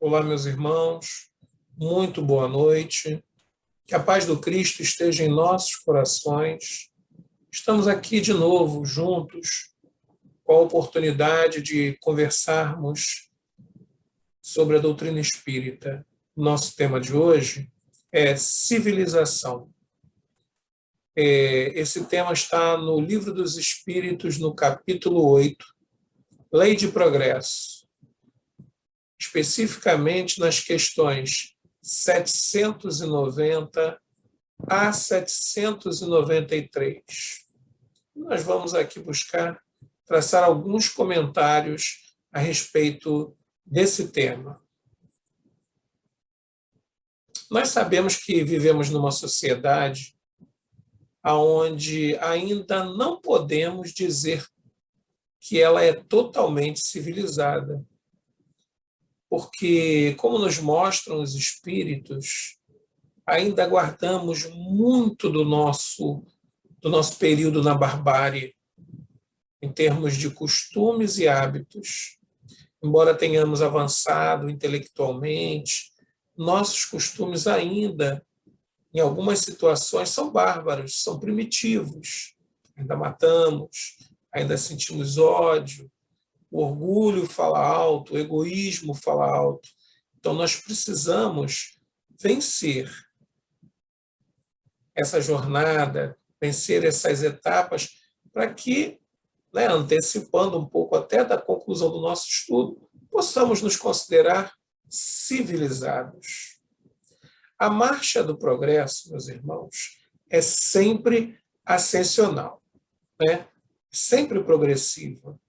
Olá, meus irmãos, muito boa noite. Que a paz do Cristo esteja em nossos corações. Estamos aqui de novo, juntos, com a oportunidade de conversarmos sobre a doutrina espírita. Nosso tema de hoje é civilização. Esse tema está no Livro dos Espíritos, no capítulo 8, Lei de Progresso, especificamente nas questões 790 a 793. Nós vamos aqui buscar traçar alguns comentários a respeito desse tema. Nós sabemos que vivemos numa sociedade onde ainda não podemos dizer que ela é totalmente civilizada, porque, como nos mostram os espíritos, ainda guardamos muito do nosso período na barbárie, em termos de costumes e hábitos. Embora tenhamos avançado intelectualmente, nossos costumes ainda, em algumas situações, são bárbaros, são primitivos. Ainda matamos, ainda sentimos ódio, o orgulho fala alto, o egoísmo fala alto. Então, nós precisamos vencer essa jornada, vencer essas etapas, para que, antecipando um pouco até da conclusão do nosso estudo, possamos nos considerar civilizados. A marcha do progresso, meus irmãos, é sempre ascensional, sempre progressiva.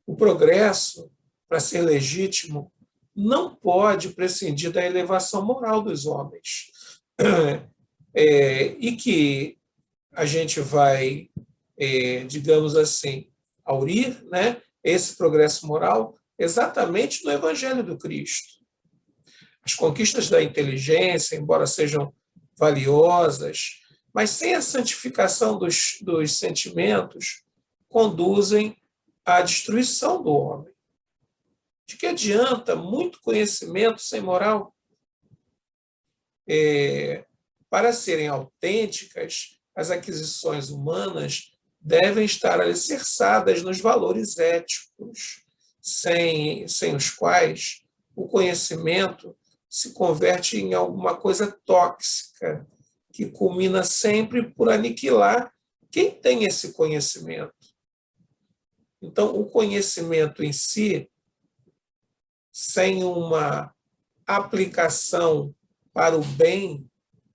O progresso, para ser legítimo, não pode prescindir da elevação moral dos homens. E que a gente vai, digamos assim, aurir, esse progresso moral exatamente no Evangelho do Cristo. As conquistas da inteligência, embora sejam valiosas, mas sem a santificação dos sentimentos, conduzem à destruição do homem. De que adianta muito conhecimento sem moral? Para serem autênticas, as aquisições humanas devem estar alicerçadas nos valores éticos, sem os quais o conhecimento se converte em alguma coisa tóxica, que culmina sempre por aniquilar quem tem esse conhecimento. Então, o conhecimento em si, sem uma aplicação para o bem,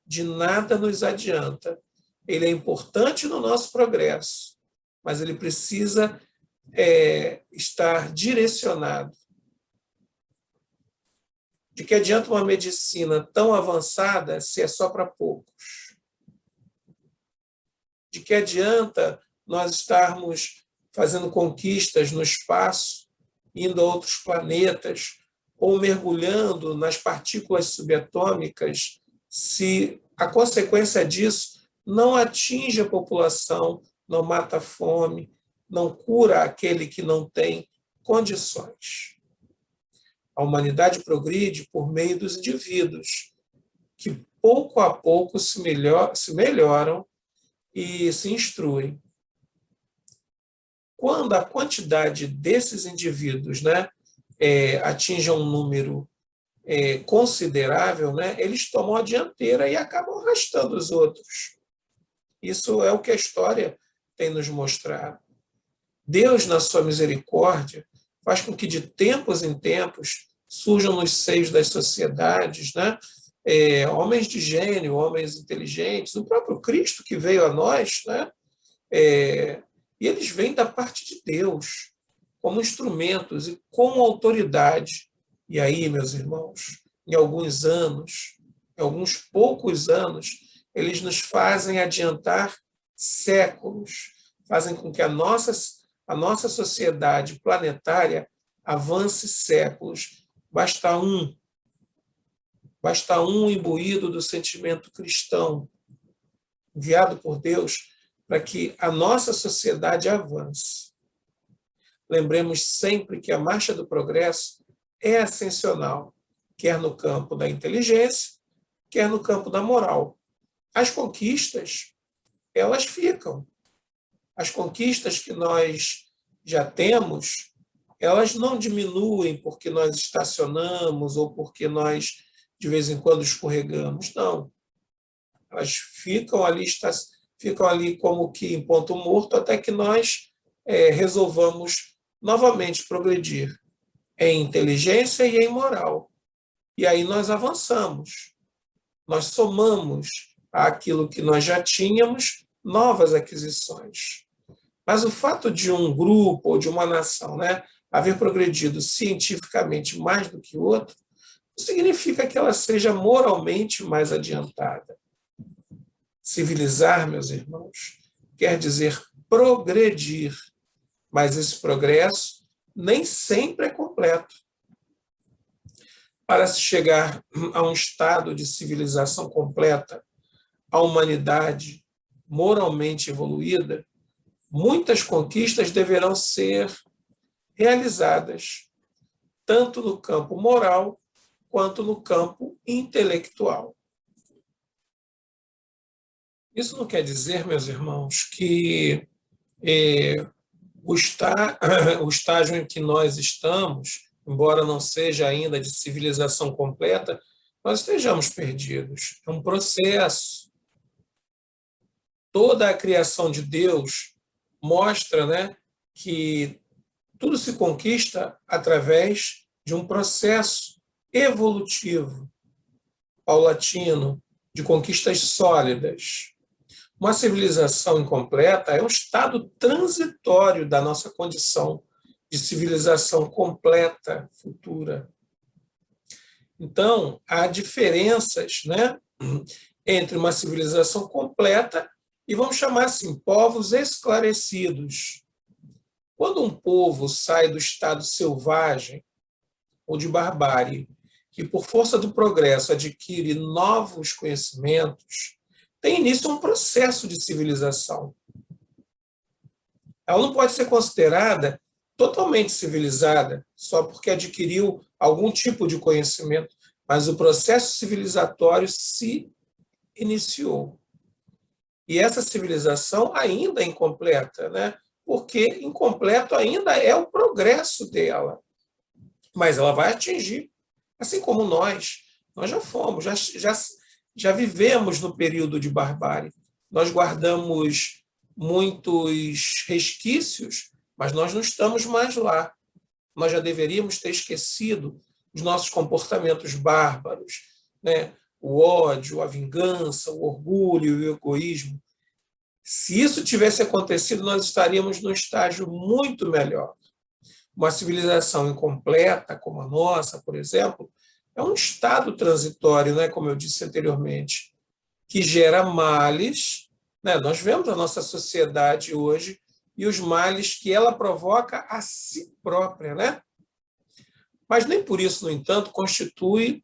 de nada nos adianta. Ele é importante no nosso progresso, mas ele precisa estar direcionado. De que adianta uma medicina tão avançada se é só para poucos? De que adianta nós estarmos fazendo conquistas no espaço, indo a outros planetas, ou mergulhando nas partículas subatômicas, se a consequência disso não atinge a população, não mata a fome, não cura aquele que não tem condições? A humanidade progride por meio dos indivíduos, que pouco a pouco se melhoram e se instruem. Quando a quantidade desses indivíduos atinge um número considerável, eles tomam a dianteira e acabam arrastando os outros. Isso é o que a história tem nos mostrado. Deus, na sua misericórdia, faz com que de tempos em tempos surjam nos seios das sociedades, homens de gênio, homens inteligentes, o próprio Cristo que veio a nós, e eles vêm da parte de Deus, como instrumentos e com autoridade. E aí, meus irmãos, em alguns poucos anos, eles nos fazem adiantar séculos, fazem com que a nossa sociedade planetária avance séculos. Basta um imbuído do sentimento cristão, enviado por Deus, para que a nossa sociedade avance. Lembremos sempre que a marcha do progresso é ascensional. quer no campo da inteligência, quer no campo da moral. As conquistas, elas ficam. As conquistas que nós já temos, elas não diminuem porque nós estacionamos ou porque nós, de vez em quando, escorregamos. Não. Elas ficam ali como que em ponto morto até que nós resolvamos novamente progredir em inteligência e em moral. E aí nós avançamos. Nós somamos àquilo que nós já tínhamos novas aquisições. Mas o fato de um grupo ou de uma nação, né, haver progredido cientificamente mais do que outro, não significa que ela seja moralmente mais adiantada. Civilizar, meus irmãos, quer dizer progredir, mas esse progresso nem sempre é completo. Para se chegar a um estado de civilização completa, a humanidade moralmente evoluída, muitas conquistas deverão ser realizadas, tanto no campo moral quanto no campo intelectual. Isso não quer dizer, meus irmãos, que o estágio em que nós estamos, embora não seja ainda de civilização completa, nós estejamos perdidos. É um processo. Toda a criação de Deus mostra, né, que tudo se conquista através de um processo evolutivo, paulatino, de conquistas sólidas. Uma civilização incompleta é um estado transitório da nossa condição de civilização completa, futura. Então, há diferenças, né, entre uma civilização completa e, vamos chamar assim, povos esclarecidos. Quando um povo sai do estado selvagem ou de barbárie, que por força do progresso adquire novos conhecimentos, tem início um processo de civilização. Ela não pode ser considerada totalmente civilizada só porque adquiriu algum tipo de conhecimento, mas o processo civilizatório se iniciou. E essa civilização ainda é incompleta, né? Porque incompleto ainda é o progresso dela. Mas ela vai atingir, assim como nós já fomos, já vivemos no período de barbárie. Nós guardamos muitos resquícios, mas nós não estamos mais lá. Nós já deveríamos ter esquecido os nossos comportamentos bárbaros, né? O ódio, a vingança, o orgulho e o egoísmo. Se isso tivesse acontecido, nós estaríamos num estágio muito melhor. Uma civilização incompleta, como a nossa, por exemplo, é um estado transitório, né, como eu disse anteriormente, que gera males. Né? Nós vemos a nossa sociedade hoje e os males que ela provoca a si própria. Né? Mas nem por isso, no entanto, constitui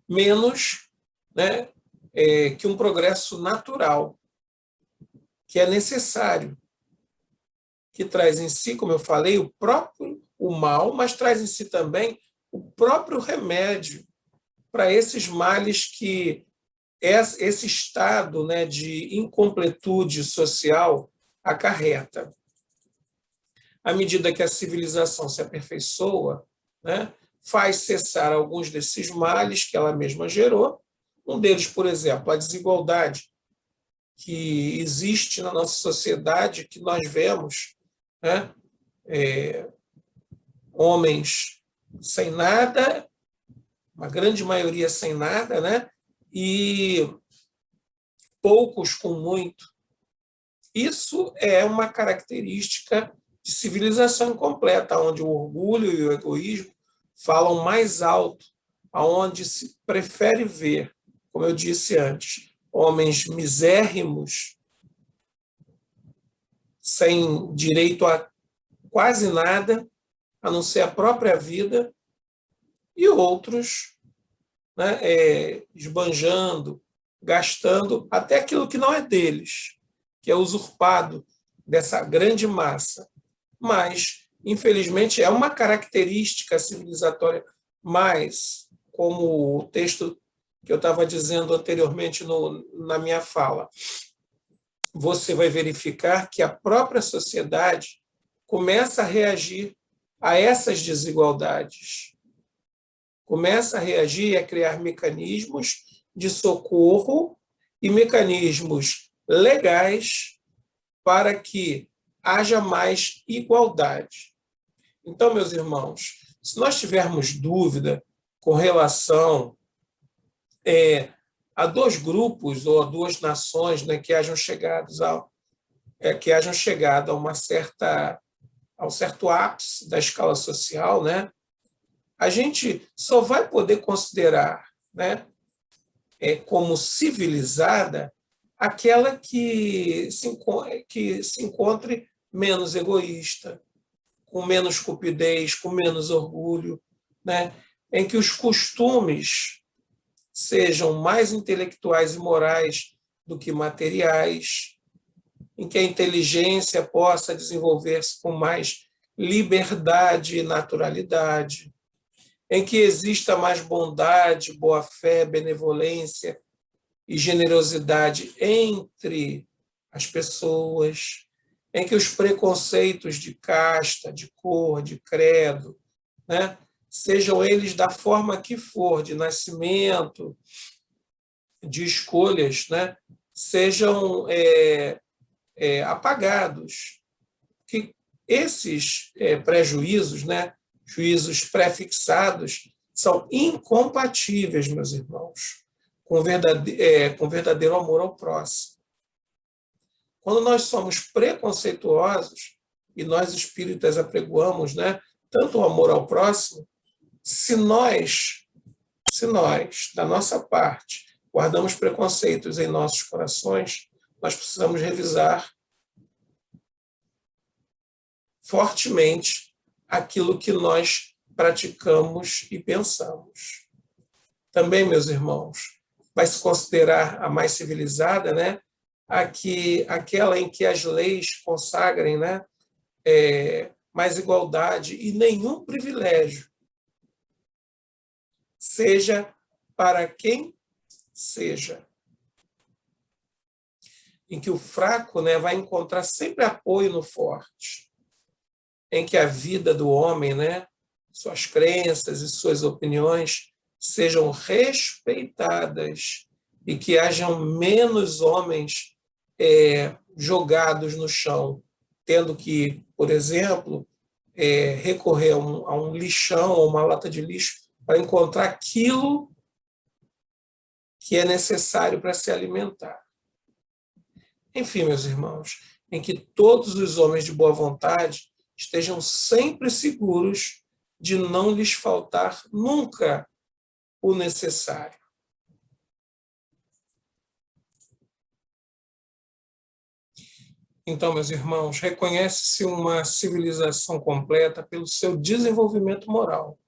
menos, né, que um progresso natural, que é necessário, que traz em si, como eu falei, o mal, mas traz em si também o próprio remédio para esses males que esse estado, né, de incompletude social acarreta. À medida que a civilização se aperfeiçoa, né, faz cessar alguns desses males que ela mesma gerou. Um deles, por exemplo, a desigualdade que existe na nossa sociedade, que nós vemos, né, homens sem nada, uma grande maioria sem nada, né, e poucos com muito. Isso é uma característica de civilização incompleta, onde o orgulho e o egoísmo falam mais alto, aonde se prefere ver, como eu disse antes, homens misérrimos, sem direito a quase nada, a não ser a própria vida, e outros, né, esbanjando, gastando até aquilo que não é deles, que é usurpado dessa grande massa. Mas infelizmente, é uma característica civilizatória, mas, como o texto que eu estava dizendo anteriormente na minha fala, você vai verificar que a própria sociedade começa a reagir a essas desigualdades. Começa a reagir e a criar mecanismos de socorro e mecanismos legais para que haja mais igualdade. Então, meus irmãos, se nós tivermos dúvida com relação a dois grupos ou a duas nações, né, que hajam chegado a ao certo ápice da escala social, né, a gente só vai poder considerar, né, como civilizada aquela que se encontre menos egoísta, com menos cupidez, com menos orgulho, né, em que os costumes sejam mais intelectuais e morais do que materiais, em que a inteligência possa desenvolver-se com mais liberdade e naturalidade, em que exista mais bondade, boa-fé, benevolência e generosidade entre as pessoas, em que os preconceitos de casta, de cor, de credo, né, sejam eles da forma que for, de nascimento, de escolhas, né, sejam apagados. Que esses prejuízos, né, juízos prefixados, são incompatíveis, meus irmãos, com verdadeiro amor ao próximo. Quando nós somos preconceituosos, e nós espíritas apregoamos, né, tanto o amor ao próximo, se nós, da nossa parte, guardamos preconceitos em nossos corações, nós precisamos revisar fortemente aquilo que nós praticamos e pensamos. Também, meus irmãos, vai se considerar a mais civilizada, né, aquela em que as leis consagrem, né, mais igualdade e nenhum privilégio, seja para quem seja. Em que o fraco, né, vai encontrar sempre apoio no forte. Em que a vida do homem, né, suas crenças e suas opiniões sejam respeitadas e que hajam menos homens jogados no chão, tendo que, por exemplo, recorrer a um lixão ou uma lata de lixo para encontrar aquilo que é necessário para se alimentar. Enfim, meus irmãos, em que todos os homens de boa vontade estejam sempre seguros de não lhes faltar nunca o necessário. Então, meus irmãos, reconhece-se uma civilização completa pelo seu desenvolvimento moral.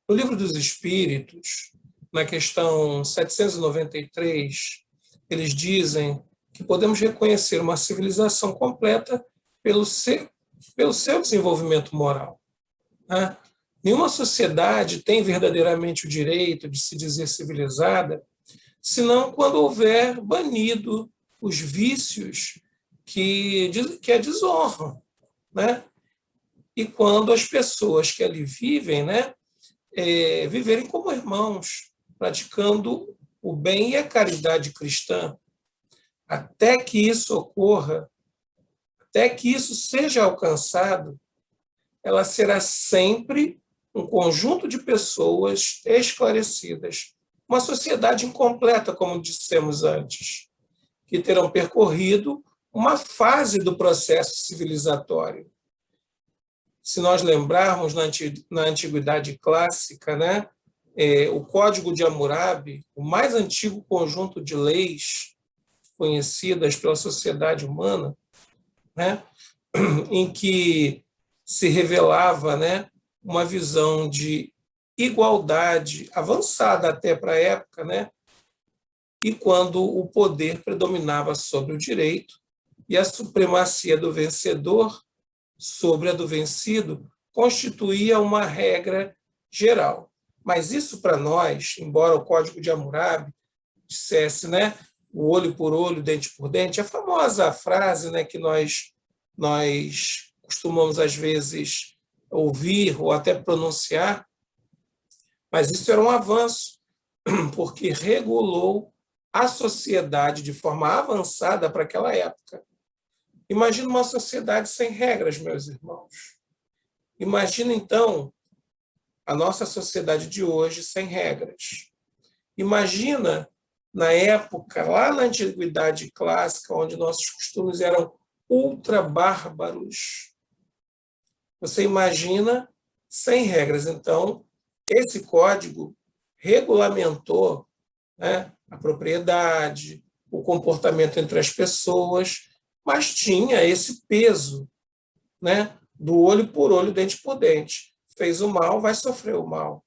No Livro dos Espíritos, na questão 793, eles dizem que podemos reconhecer uma civilização completa pelo seu desenvolvimento moral. Né? Nenhuma sociedade tem verdadeiramente o direito de se dizer civilizada, senão quando houver banido os vícios que a desonram, né? E quando as pessoas que ali vivem, né, viverem como irmãos, praticando o bem e a caridade cristã. Até que isso ocorra, até que isso seja alcançado, ela será sempre um conjunto de pessoas esclarecidas, uma sociedade incompleta, como dissemos antes, que terão percorrido uma fase do processo civilizatório. Se nós lembrarmos na Antiguidade Clássica, né, o Código de Hammurabi, o mais antigo conjunto de leis conhecidas pela sociedade humana, né, em que se revelava, né, uma visão de igualdade avançada até para a época, né, e quando o poder predominava sobre o direito e a supremacia do vencedor sobre a do vencido constituía uma regra geral. Mas isso para nós, embora o Código de Hammurabi dissesse, né, o olho por olho, dente por dente, a famosa frase, né, que nós costumamos às vezes ouvir ou até pronunciar, mas isso era um avanço, porque regulou a sociedade de forma avançada para aquela época. Imagina uma sociedade sem regras, meus irmãos. Imagina, então, a nossa sociedade de hoje sem regras. Imagina, na época, lá na Antiguidade Clássica, onde nossos costumes eram ultra-bárbaros. Você imagina sem regras. Então, esse código regulamentou, né, a propriedade, o comportamento entre as pessoas, mas tinha esse peso, né, do olho por olho, dente por dente. Fez o mal, vai sofrer o mal.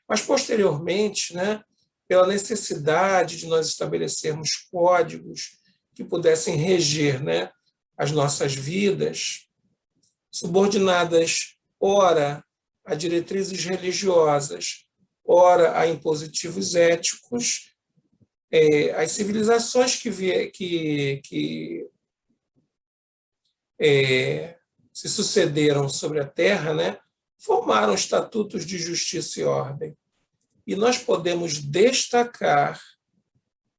Mas, posteriormente, né, pela necessidade de nós estabelecermos códigos que pudessem reger, né, as nossas vidas, subordinadas, ora, a diretrizes religiosas, ora, a impositivos éticos, as civilizações que se sucederam sobre a Terra, né, formaram estatutos de justiça e ordem. E nós podemos destacar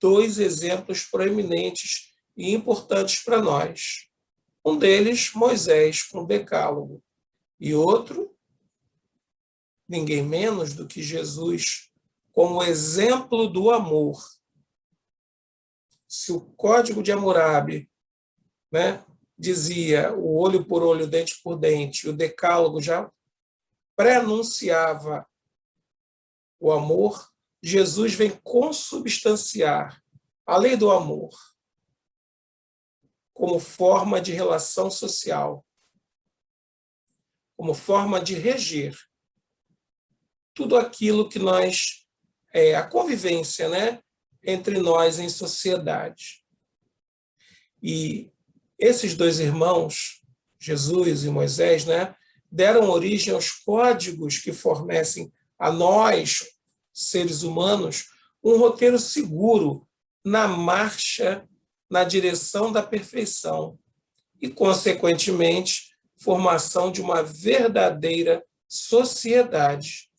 dois exemplos proeminentes e importantes para nós. Um deles, Moisés, com o Decálogo, e outro, ninguém menos do que Jesus, como exemplo do amor. Se o Código de Hammurabi, né, dizia o olho por olho, dente por dente, o Decálogo já pré-anunciava o amor, Jesus vem consubstanciar a lei do amor como forma de relação social, como forma de reger tudo aquilo que nós, a convivência, né, entre nós em sociedade. E esses dois irmãos, Jesus e Moisés, né, deram origem aos códigos que fornecem a nós, seres humanos, um roteiro seguro na marcha na direção da perfeição e, consequentemente, formação de uma verdadeira sociedade.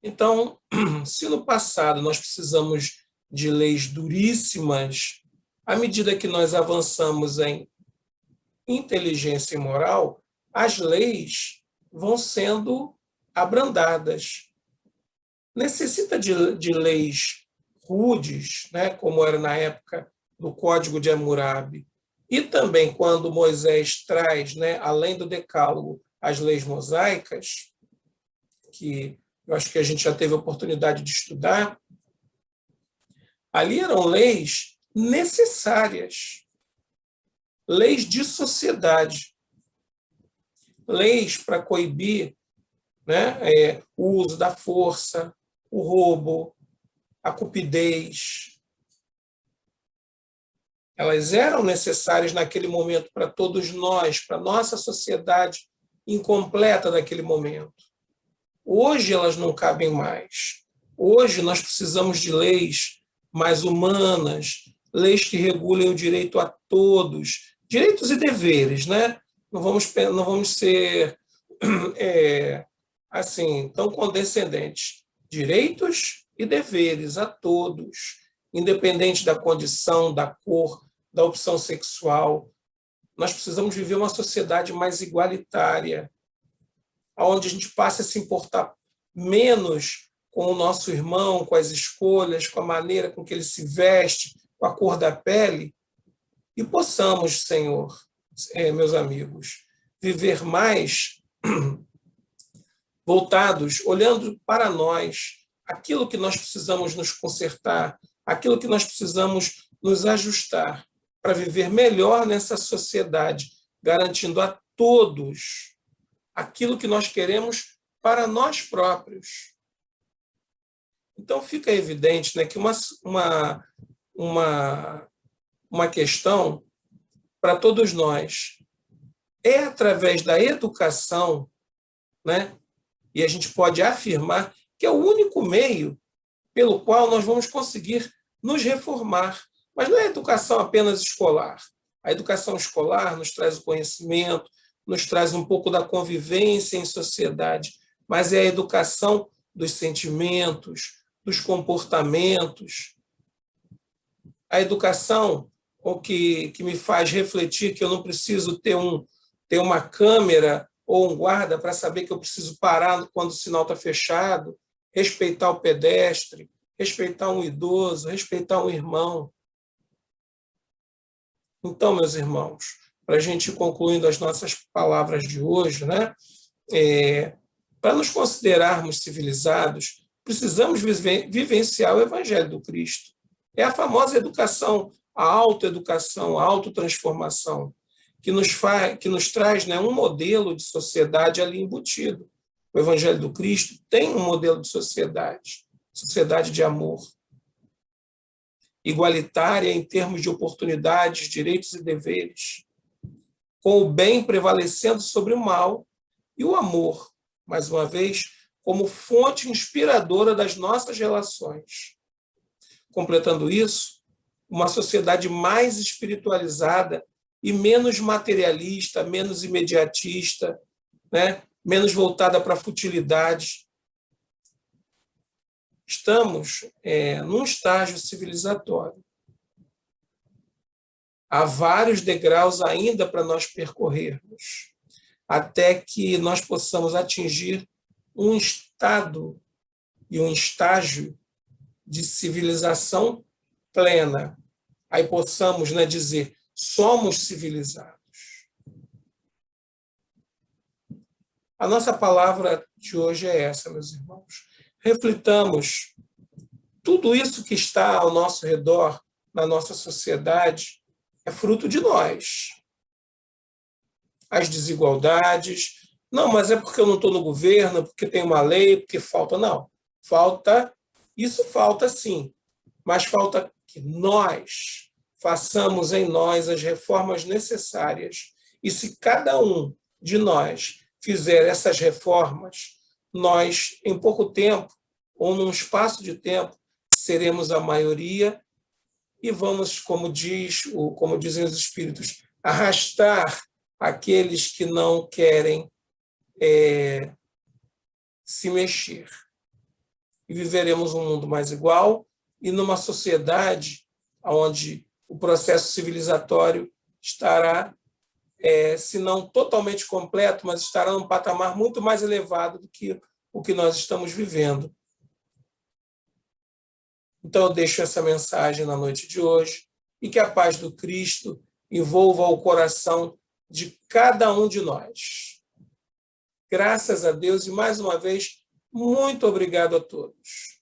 Então, se no passado nós precisamos de leis duríssimas, à medida que nós avançamos em inteligência e moral, as leis vão sendo abrandadas. Necessita de leis rudes, né, como era na época do Código de Hammurabi, e também quando Moisés traz, né, além do Decálogo, as leis mosaicas, que eu acho que a gente já teve a oportunidade de estudar, ali eram leis necessárias, leis de sociedade, leis para coibir, né, o uso da força, o roubo, a cupidez. Elas eram necessárias naquele momento para todos nós, para a nossa sociedade incompleta naquele momento. Hoje elas não cabem mais. Hoje nós precisamos de leis mais humanas, leis que regulem o direito a todos, direitos e deveres, né? Não vamos ser assim tão condescendentes. Direitos e deveres a todos, independente da condição, da cor, da opção sexual. Nós precisamos viver uma sociedade mais igualitária, onde a gente passe a se importar menos com o nosso irmão, com as escolhas, com a maneira com que ele se veste, com a cor da pele, e possamos, Senhor, meus amigos, viver mais voltados, olhando para nós, aquilo que nós precisamos nos consertar, aquilo que nós precisamos nos ajustar para viver melhor nessa sociedade, garantindo a todos aquilo que nós queremos para nós próprios. Então, fica evidente, né, que uma questão para todos nós é através da educação, né? E a gente pode afirmar que é o único meio pelo qual nós vamos conseguir nos reformar. Mas não é a educação apenas escolar. A educação escolar nos traz o conhecimento, nos traz um pouco da convivência em sociedade, mas é a educação dos sentimentos, dos comportamentos. A educação o que me faz refletir que eu não preciso ter uma câmera ou um guarda para saber que eu preciso parar quando o sinal está fechado, respeitar o pedestre, respeitar um idoso, respeitar um irmão. Então, meus irmãos, para a gente ir concluindo as nossas palavras de hoje, né? Para nos considerarmos civilizados, precisamos vivenciar o Evangelho do Cristo. É a famosa educação, a autoeducação, a autotransformação, que nos traz, né, um modelo de sociedade ali embutido. O Evangelho do Cristo tem um modelo de sociedade de amor, igualitária em termos de oportunidades, direitos e deveres, com o bem prevalecendo sobre o mal e o amor, mais uma vez, como fonte inspiradora das nossas relações. Completando isso, uma sociedade mais espiritualizada e menos materialista, menos imediatista, né? Menos voltada para a futilidade. Estamos num estágio civilizatório. Há vários degraus ainda para nós percorrermos, até que nós possamos atingir um estado e um estágio de civilização plena. Aí possamos, né, dizer, somos civilizados. A nossa palavra de hoje é essa, meus irmãos. Reflitamos tudo isso que está ao nosso redor, na nossa sociedade, é fruto de nós. As desigualdades, não, mas é porque eu não estou no governo, porque tem uma lei, porque falta. Não, isso falta sim, mas falta que nós façamos em nós as reformas necessárias. E se cada um de nós fizer essas reformas, nós, em pouco tempo, ou num espaço de tempo, seremos a maioria e vamos, como dizem os espíritos, arrastar aqueles que não querem se mexer. E viveremos um mundo mais igual e numa sociedade onde o processo civilizatório estará, se não totalmente completo, mas estará num patamar muito mais elevado do que o que nós estamos vivendo. Então, eu deixo essa mensagem na noite de hoje e que a paz do Cristo envolva o coração de cada um de nós. Graças a Deus e, mais uma vez, muito obrigado a todos.